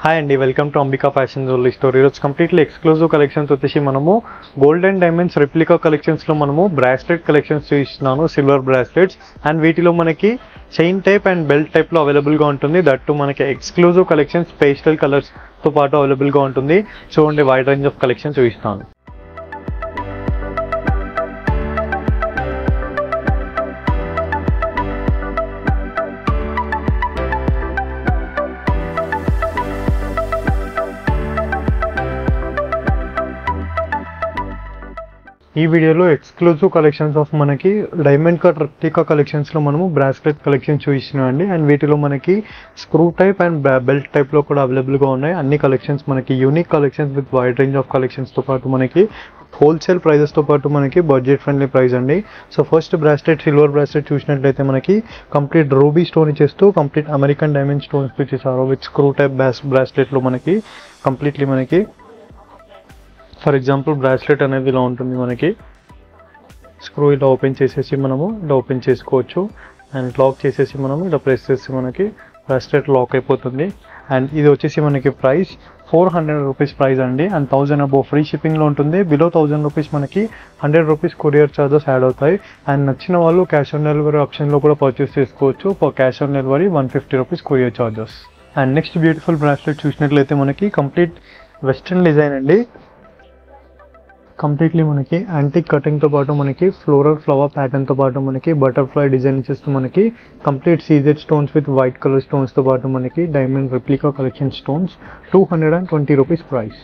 Hi అండి, welcome to Ambika fashion jewellery store. ఈరోజు completely exclusive collections వచ్చేసి మనము గోల్డ్ అండ్ డైమండ్స్ రెప్లికా కలెక్షన్స్లో మనము బ్రాస్లెట్ కలెక్షన్స్ చూపిస్తున్నాను, సిల్వర్ బ్రాస్లెట్స్. అండ్ వీటిలో మనకి చైన్ టైప్ అండ్ బెల్ట్ టైప్లో అవైలబుల్గా ఉంటుంది. దట్టు మనకి ఎక్స్క్లూజివ్ కలెక్షన్స్ పేస్టల్ కలర్స్తో పాటు అవైలబుల్గా ఉంటుంది. చూడండి, వైడ్ రేంజ్ ఆఫ్ కలెక్షన్ చూపిస్తాను. ఈ వీడియోలో ఎక్స్క్లూజివ్ కలెక్షన్స్ ఆఫ్ మనకి డైమండ్ కట్ రెప్లికా కలెక్షన్స్లో మనము బ్రాస్లెట్ కలెక్షన్ చూపిస్తున్నాం అండి. అండ్ వీటిలో మనకి స్క్రూ టైప్ అండ్ బెల్ట్ టైప్లో కూడా అవైలబుల్గా ఉన్నాయి. అన్ని కలెక్షన్స్ మనకి unique collections with wide range of కలెక్షన్స్తో పాటు మనకి హోల్సేల్ ప్రైజెస్తో పాటు మనకి బడ్జెట్ ఫ్రెండ్లీ ప్రైస్ అండి. So first bracelet, silver bracelet చూసినట్లయితే మనకి కంప్లీట్ రూబీ స్టోన్ ఇచ్చేస్తూ కంప్లీట్ అమెరికన్ డైమండ్ స్టోన్స్ ఇచ్చేసారు విత్ స్క్రూ టైప్ బ్రాస్లెట్లో మనకి కంప్లీట్లీ మనకి ఫర్ ఎగ్జాంపుల్ బ్రాస్లెట్ అనేది ఇలా ఉంటుంది. మనకి స్క్రూ ఇలా ఓపెన్ చేసేసి మనము ఇలా ఓపెన్ చేసుకోవచ్చు. అండ్ లాక్ చేసేసి మనం ఇలా ప్రెస్ చేసి మనకి బ్రాస్లెట్ లాక్ అయిపోతుంది. అండ్ ఇది వచ్చేసి మనకి ప్రైస్ 400 రూపీస్ ప్రైస్ అండి. అండ్ 1000 అబోవ్ ఫ్రీ షిప్పింగ్లో ఉంటుంది. బిలో 1000 రూపీస్ మనకి 100 రూపీస్ కొరియర్ ఛార్జెస్ యాడ్ అవుతాయి. అండ్ నచ్చిన వాళ్ళు క్యాష్ ఆన్ డెలివరీ ఆప్షన్లో కూడా పర్చేస్ చేసుకోవచ్చు. For cash on delivery 150 rupees courier charges. And next beautiful bracelet చూసినట్లయితే మనకి కంప్లీట్ వెస్ట్రన్ డిజైన్ అండి. కంప్లీట్లీ మనకి యాంటిక్ కటింగ్తో పాటు మనకి ఫ్లోరల్ ఫ్లవర్ ప్యాటర్న్తో పాటు మనకి బటర్ఫ్లై డిజైన్ ఇచ్చేస్తూ మనకి complete CZ stones with white colour స్టోన్స్తో పాటు మనకి diamond replica collection stones 220 rupees price.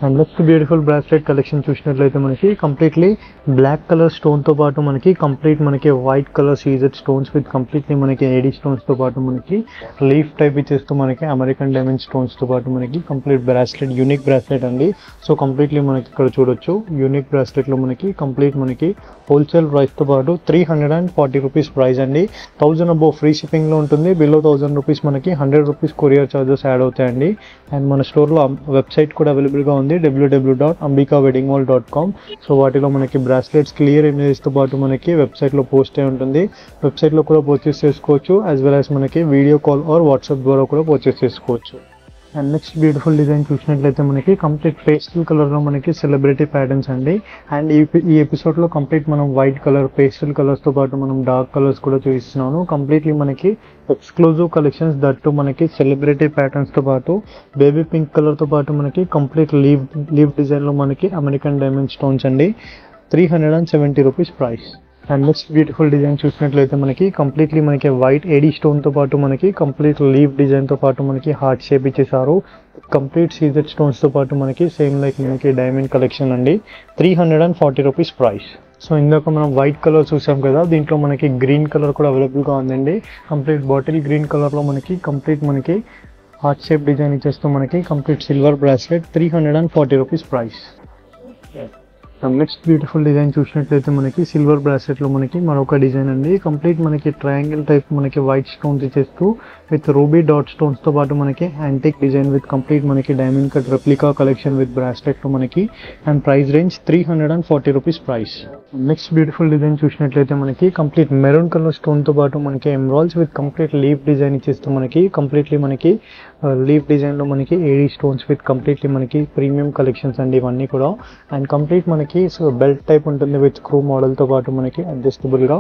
And next beautiful bracelet collection చూసినట్లయితే మనకి కంప్లీట్లీ బ్లాక్ కలర్ స్టోన్తో పాటు మనకి కంప్లీట్ మనకి white colour CZ stones with completely మనకి ఏడీ స్టోన్స్తో పాటు మనకి లీఫ్ టైప్ ఇచ్చేస్తూ మనకి అమెరికన్ డైమండ్ స్టోన్స్తో పాటు మనకి కంప్లీట్ బ్రాస్లెట్, యూనిక్ బ్రాస్లెట్ అండి. సో కంప్లీట్లీ మనకి ఇక్కడ చూడొచ్చు యూనిక్ బ్రాస్లెట్లో మనకి కంప్లీట్ మనకి హోల్సేల్ ప్రైస్తో పాటు 340 రూపీస్ ప్రైస్ అండి. 1000 అబోవ్ ఫ్రీ షిప్పింగ్లో ఉంటుంది. బిలో 1000 రూపీస్ మనకి 100 రూపీస్ కొరియర్ ఛార్జెస్ యాడ్ అవుతాయండి. అండ్ మన స్టోర్లో వెబ్సైట్ కూడా అవైలబుల్గా ఉంది, www.ambikaweddingmall.com. సో వాటిలో మనకి బ్రాస్లెట్స్ క్లియర్ ఇమేజెస్తో పాటు మనకి వెబ్సైట్లో పోస్ట్ అయి ఉంటుంది. వెబ్సైట్లో కూడా పర్చేస్ చేసుకోవచ్చు, యాజ్ వెల్ యాజ్ మనకి వీడియో కాల్ ఆర్ వాట్సాప్ ద్వారా కూడా పర్చేస్ చేసుకోవచ్చు. అండ్ నెక్స్ట్ బ్యూటిఫుల్ డిజైన్ చూసినట్లయితే మనకి కంప్లీట్ పేస్టల్ కలర్లో మనకి సెలబ్రిటీ ప్యాటర్న్స్ అండి. అండ్ ఈ ఎపిసోడ్లో కంప్లీట్ మనం వైట్ కలర్, పేస్టల్ కలర్స్తో పాటు మనం డార్క్ కలర్స్ కూడా చూపిస్తున్నాను. కంప్లీట్లీ మనకి ఎక్స్క్లూజివ్ కలెక్షన్స్, దట్టు మనకి సెలబ్రిటీ ప్యాటర్న్స్తో పాటు బేబీ పింక్ కలర్తో పాటు మనకి కంప్లీట్ లీవ్ డిజైన్లో మనకి అమెరికన్ డైమండ్ స్టోన్స్ అండి. 370 rupees price. And next beautiful design చూసినట్లయితే మనకి కంప్లీట్లీ మనకి వైట్ ఏడీ స్టోన్తో పాటు మనకి కంప్లీట్ లీవ్ డిజైన్తో పాటు మనకి హార్ట్ షేప్ ఇచ్చేసారు. కంప్లీట్ సీజెడ్ స్టోన్స్తో పాటు మనకి సేమ్ లైక్ మనకి డైమండ్ కలెక్షన్ అండి. 340 రూపీస్ ప్రైస్. సో ఇందాక మనం వైట్ కలర్ చూసాం కదా, దీంట్లో మనకి గ్రీన్ కలర్ కూడా అవైలబుల్గా ఉందండి. కంప్లీట్ బాటిల్ గ్రీన్ కలర్లో మనకి కంప్లీట్ మనకి హార్ట్ షేప్ డిజైన్ ఇచ్చేస్తూ మనకి complete silver bracelet 340 rupees price. Next beautiful design చూసినట్లయితే మనకి సిల్వర్ బ్రాస్లెట్లో మనకి మరొక డిజైన్ అండి. కంప్లీట్ మనకి ట్రయాంగిల్ టైప్ మనకి వైట్ స్టోన్స్ ఇచ్చేస్తూ విత్ రూబీ డాట్ స్టోన్స్తో పాటు మనకి యాంటిక్ డిజైన్ విత్ కంప్లీట్ మనకి diamond cut replica collection with బ్రాస్లెట్లో మనకి. And price range 340 rupees price. Next beautiful design చూసినట్లయితే మనకి కంప్లీట్ మెరూన్ కలర్ స్టోన్తో పాటు మనకి emeralds with complete leaf design ఇచ్చేస్తూ మనకి కంప్లీట్లీ మనకి లీఫ్ డిజైన్లో మనకి ఏడీ స్టోన్స్ విత్ కంప్లీట్లీ మనకి ప్రీమియం కలెక్షన్స్ అండి ఇవన్నీ కూడా. అండ్ కంప్లీట్ మనకి బెల్ట్ టైప్ ఉంటుంది విత్ స్క్రూ మోడల్తో పాటు మనకి అడ్జస్టబుల్గా.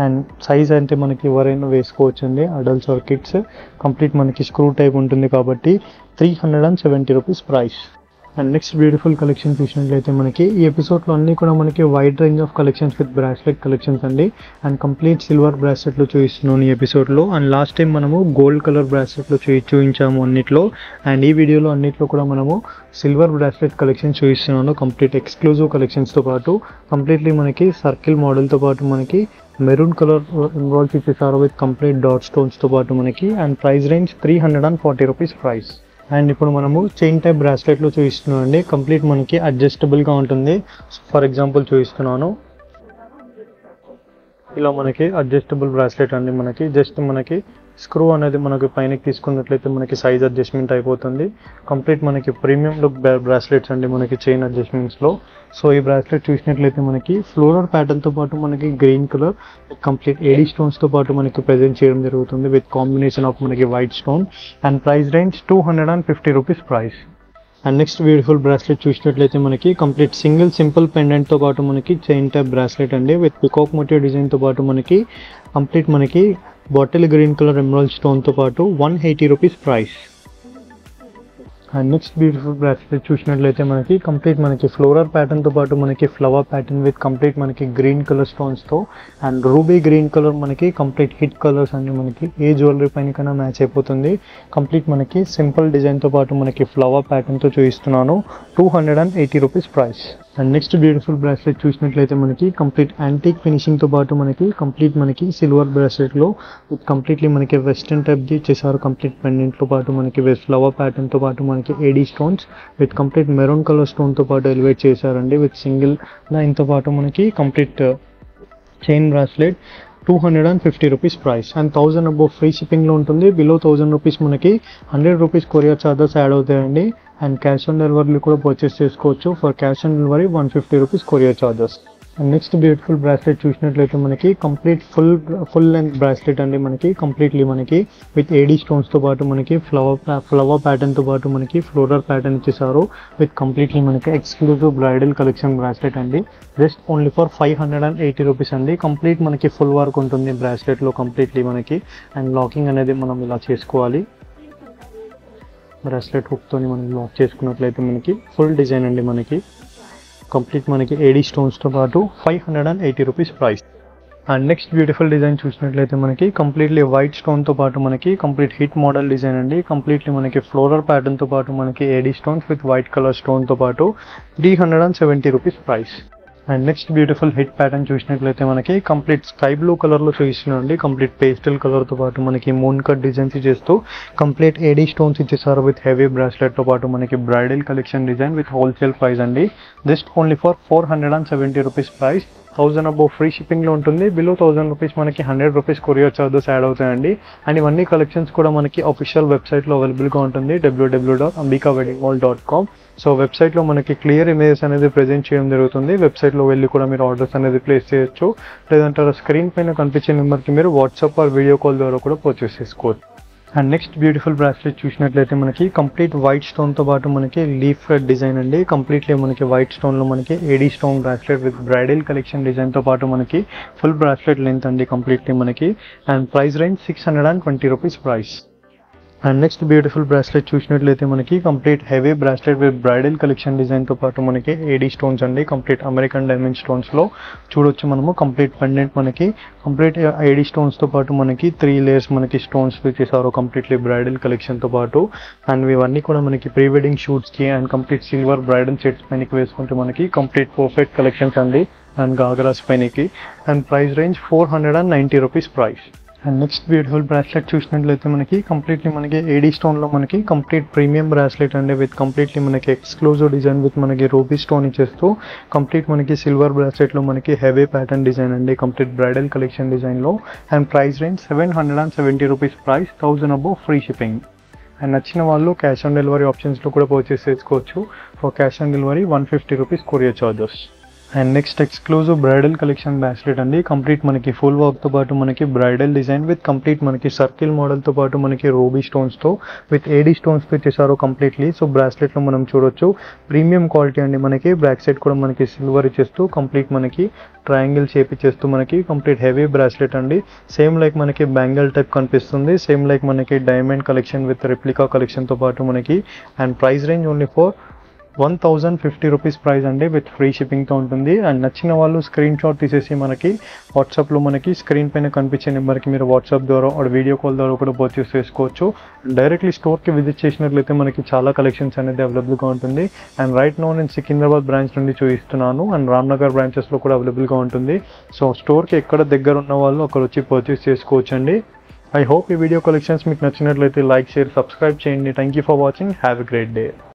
అండ్ సైజ్ అంటే మనకి ఎవరైనా వేసుకోవచ్చు అండి, అడల్ట్స్ ఆర్ కిడ్స్. కంప్లీట్ మనకి స్క్రూ టైప్ ఉంటుంది కాబట్టి 370 rupees price. And next beautiful collection చూసినట్లయితే మనకి ఈ ఎపిసోడ్లో అన్నీ కూడా మనకి wide range of collections with bracelet collections అండి. అండ్ కంప్లీట్ సిల్వర్ బ్రాస్లెట్లో చూపిస్తున్నాను ఈ ఎపిసోడ్లో. అండ్ లాస్ట్ టైం మనము గోల్డ్ కలర్ బ్రాస్లెట్లో చూపించాము అన్నిట్లో. అండ్ ఈ వీడియోలో అన్నిట్లో కూడా మనము సిల్వర్ బ్రాస్లెట్ కలెక్షన్స్ చూపిస్తున్నాను, కంప్లీట్ ఎక్స్క్లూజివ్ కలెక్షన్స్తో పాటు. కంప్లీట్లీ మనకి సర్కిల్ మోడల్తో పాటు మనకి మెరూన్ కలర్ ఇన్వాల్వ్ ఇచ్చేసారు విత్ కంప్లీట్ డాట్ స్టోన్స్తో పాటు మనకి. And price range 340 rupees price. And ఇప్పుడు మనము చైన్ టైప్ బ్రాస్లెట్లో చూపిస్తున్నాం అండి. కంప్లీట్ మనకి అడ్జస్టబుల్గా ఉంటుంది. ఫర్ ఎగ్జాంపుల్ చూపిస్తున్నాను, ఇలా మనకి అడ్జస్టబుల్ బ్రాస్లెట్ అండి. మనకి జస్ట్ మనకి స్క్రూ అనేది మనకి పైనకి తీసుకున్నట్లయితే మనకి సైజ్ అడ్జస్ట్మెంట్ అయిపోతుంది. కంప్లీట్ మనకి ప్రీమియం లుక్ బ్రాస్లెట్స్ అండి మనకి చైన్ అడ్జస్ట్మెంట్స్లో. సో ఈ బ్రాస్లెట్ చూసినట్లయితే మనకి ఫ్లోరల్ ప్యాటర్న్తో పాటు మనకి గ్రీన్ కలర్ కంప్లీట్ ఏడీ స్టోన్స్తో పాటు మనకి ప్రజెంట్ చేయడం జరుగుతుంది విత్ కాంబినేషన్ ఆఫ్ మనకి white stone. And price range 250 rupees price. And next beautiful bracelet చూసినట్లయితే మనకి కంప్లీట్ సింపుల్ పెండెంట్తో పాటు మనకి చైన్ టైప్ బ్రాస్లెట్ అండి విత్ పికాక్ మోటివ్ డిజైన్తో పాటు మనకి కంప్లీట్ మనకి బాటిల్ గ్రీన్ కలర్ ఎమరాల్డ్ స్టోన్తో పాటు 180 rupees price. And next beautiful bracelet చూసినట్లయితే మనకి కంప్లీట్ మనకి ఫ్లోరల్ ప్యాటర్న్తో పాటు మనకి ఫ్లవర్ ప్యాటర్న్ విత్ కంప్లీట్ మనకి గ్రీన్ కలర్ స్టోన్స్తో అండ్ రూబీ గ్రీన్ కలర్ మనకి కంప్లీట్ హిట్ కలర్స్ అన్ని మనకి ఏ జ్యువెలరీ పైన కన్నా మ్యాచ్ అయిపోతుంది. కంప్లీట్ మనకి సింపుల్ డిజైన్తో పాటు మనకి ఫ్లవర్ ప్యాటర్న్తో చూపిస్తున్నాను. 280 rupees price. And next beautiful bracelet చూసినట్లయితే మనకి కంప్లీట్ యాంటిక్ ఫినిషింగ్తో పాటు మనకి కంప్లీట్ మనకి సిల్వర్ బ్రాస్లెట్లో విత్ కంప్లీట్లీ మనకి వెస్టర్న్ టైప్ చేశారు. కంప్లీట్ పెండెంట్తో పాటు మనకి ఫ్లవర్ ప్యాటర్న్తో పాటు మనకి AD stones with complete maroon colour స్టోన్తో పాటు ఎలివేట్ చేశారండి విత్ సింగిల్ లైన్తో పాటు మనకి complete chain bracelet. 250 rupees price. And 1000 above free షిప్పింగ్లో ఉంటుంది. బిలో 1000 రూపీస్ మనకి 100 రూపీస్ కొరియర్ ఛార్జెస్ యాడ్ అవుతాయండి. అండ్ క్యాష్ ఆన్ డెలివరీ కూడా పర్చేస్ చేసుకోవచ్చు. For cash on delivery 150 rupees courier charges. And next beautiful bracelet చూసినట్లయితే మనకి కంప్లీట్ ఫుల్ లెంత్ బ్రాస్లెట్ అండి మనకి కంప్లీట్లీ మనకి విత్ ఏడీ స్టోన్స్తో పాటు మనకి ఫ్లవర్ ప్యాటర్న్తో పాటు మనకి ఫ్లోరల్ ప్యాటర్న్ ఇచ్చేసారు విత్ కంప్లీట్లీ మనకి ఎక్స్క్లూజివ్ బ్రైడల్ కలెక్షన్ బ్రాస్లెట్ అండి. జస్ట్ ఓన్లీ ఫర్ 580 రూపీస్ అండి. కంప్లీట్ మనకి ఫుల్ వర్క్ ఉంటుంది బ్రాస్లెట్లో కంప్లీట్లీ మనకి. అండ్ లాకింగ్ అనేది మనం ఇలా చేసుకోవాలి. బ్రాస్లెట్ హుక్తో మనం లాక్ చేసుకున్నట్లయితే మనకి ఫుల్ డిజైన్ అండి మనకి కంప్లీట్ మనకి ఏడీ స్టోన్స్తో పాటు 580 rupees price. And next beautiful design చూసినట్లయితే మనకి కంప్లీట్లీ వైట్ స్టోన్తో పాటు మనకి కంప్లీట్ హిట్ మోడల్ డిజైన్ అండి. కంప్లీట్లీ మనకి ఫ్లోరల్ ప్యాటర్న్తో పాటు మనకి AD stones with white colour స్టోన్తో పాటు 370 rupees price. And next beautiful hit pattern చూసినట్లయితే మనకి కంప్లీట్ స్కై బ్లూ కలర్లో చూపిస్తున్నాండి. కంప్లీట్ పేస్టల్ కలర్తో పాటు మనకి మూన్ కట్ డిజైన్స్ చేస్తూ కంప్లీట్ ఏడీ స్టోన్స్ ఇచ్చేసారు విత్ హెవీ బ్రాస్లెట్తో పాటు మనకి bridal collection design with wholesale price అండి. Just only for 470 rupees price. 1000 above free షిప్పింగ్లో ఉంటుంది. బిలో 1000 రూపీస్ మనకి 100 రూపీస్ కొరియర్ ఛార్జెస్ యాడ్ అవుతాయండి. అండ్ ఇవన్నీ కలెక్షన్స్ కూడా మనకి అఫీషియల్ వెబ్సైట్లో అవైలబుల్గా ఉంటుంది www.ambikaweddingmall.com. సో వెబ్సైట్లో మనకి క్లియర్ ఇమేజెస్ అనేది ప్రెజెంట్ చేయడం జరుగుతుంది. వెబ్సైట్లో వెళ్ళి కూడా మీరు ఆర్డర్స్ అనేది ప్లేస్ చేయొచ్చు. లేదంటే స్క్రీన్ పైన కనిపించే నెంబర్కి మీరు వాట్సాప్ ఆర్ వీడియో కాల్ ద్వారా కూడా పర్చేస్ చేసుకోవచ్చు. అండ్ నెక్స్ట్ బ్యూటిఫుల్ బ్రాస్లెట్ చూసినట్లయితే మనకి కంప్లీట్ వైట్ స్టోన్తో పాటు మనకి లీఫ్ రెడ్ డిజైన్ అండి. కంప్లీట్లీ మనకి వైట్ స్టోన్లో మనకి AD stone bracelet with bridal collection డిజైన్తో పాటు మనకి ఫుల్ బ్రాస్లెట్ లెంత్ అండి కంప్లీట్లీ మనకి. And price range 620 rupees price. And next beautiful bracelet చూసినట్లయితే మనకి complete heavy bracelet with bridal collection డిజైన్తో పాటు మనకి ఏడీ స్టోన్స్ అండి. కంప్లీట్ అమెరికన్ డైమండ్ స్టోన్స్లో చూడొచ్చు మనము. కంప్లీట్ పెండెంట్ మనకి కంప్లీట్ ఏడీ స్టోన్స్తో పాటు మనకి 3 లేయర్స్ మనకి స్టోన్స్ చేశారు కంప్లీట్లీ బ్రైడల్ కలెక్షన్తో పాటు. అండ్ ఇవన్నీ కూడా మనకి ప్రీ వెడ్డింగ్ షూట్స్కి and complete silver bridal sets పైనకి వేసుకుంటే మనకి కంప్లీట్ పర్ఫెక్ట్ కలెక్షన్స్ అండి. అండ్ గాగరాస్ పైనకి. And price range 490 rupees price. And next beautiful bracelet చూసినట్లయితే మనకి కంప్లీట్లీ మనకి ఏడీ స్టోన్లో మనకి కంప్లీట్ ప్రీమియం బ్రాస్లెట్ అండి విత్ కంప్లీట్లీ మనకి ఎక్స్క్లూజివ్ డిజైన్ విత్ మనకి రూబీ స్టోన్ ఇచ్చేస్తూ కంప్లీట్ మనకి సిల్వర్ బ్రాస్లెట్లో మనకి హెవీ ప్యాటర్న్ డిజైన్ అండి కంప్లీట్ బ్రైడల్ కలెక్షన్ డిజైన్లో. And price range 770 rupees price. 1000 above free shipping. And నచ్చిన వాళ్ళు క్యాష్ ఆన్ డెలివరీ ఆప్షన్స్లో కూడా పర్చేస్ చేసుకోవచ్చు. For cash on delivery 150 rupees courier charges. And next exclusive bridal collection bracelet అండి. Complete మనకి full వర్క్తో పాటు మనకి బ్రైడల్ డిజైన్ విత్ కంప్లీట్ మనకి సర్కిల్ మోడల్తో పాటు మనకి రూబీ స్టోన్స్తో విత్ ఏడీ స్టోన్స్తో ఇచ్చేసారు కంప్లీట్లీ. సో బ్రాస్లెట్లో మనం చూడొచ్చు ప్రీమియం క్వాలిటీ అండి మనకి. బ్యాక్ సైడ్ కూడా మనకి సిల్వర్ ఇచ్చేస్తూ కంప్లీట్ మనకి ట్రయాంగిల్ షేప్ ఇచ్చేస్తూ మనకి కంప్లీట్ హెవీ బ్రాస్లెట్ అండి. సేమ్ లైక్ మనకి బ్యాంగిల్ టైప్ కనిపిస్తుంది. సేమ్ లైక్ మనకి డైమండ్ కలెక్షన్ విత్ రెప్లికా కలెక్షన్తో పాటు మనకి. And price range only for 1050 rupees price అండి విత్ ఫ్రీ షిప్పింగ్తో ఉంటుంది. అండ్ నచ్చిన వాళ్ళు స్క్రీన్ షాట్ తీసేసి మనకి వాట్సాప్లో మనకి స్క్రీన్ పైన కనిపించే నెంబర్కి మీరు వాట్సాప్ ద్వారా ఆర్ వీడియో కాల్ ద్వారా కూడా పర్చేస్ చేసుకోవచ్చు. డైరెక్ట్లీ స్టోర్కి విజిట్ చేసినట్లయితే మనకి చాలా కలెక్షన్స్ అనేది అవైలబుల్గా ఉంటుంది. అండ్ రైట్ నో నేను సికింద్రాబాద్ బ్రాంచ్ నుండి చూపిస్తున్నాను. అండ్ రామ్నగర్ బ్రాంచెస్లో కూడా అవైలబుల్గా ఉంటుంది. సో స్టోర్కి ఎక్కడ దగ్గర ఉన్న వాళ్ళు అక్కడ వచ్చి పర్చేస్ చేసుకోవచ్చు అండి. ఐ హోప్ ఈ వీడియో కలెక్షన్స్ మీకు నచ్చినట్లయితే లైక్, షేర్, సబ్స్క్రైబ్ చేయండి. Thank you for watching. Have a great day.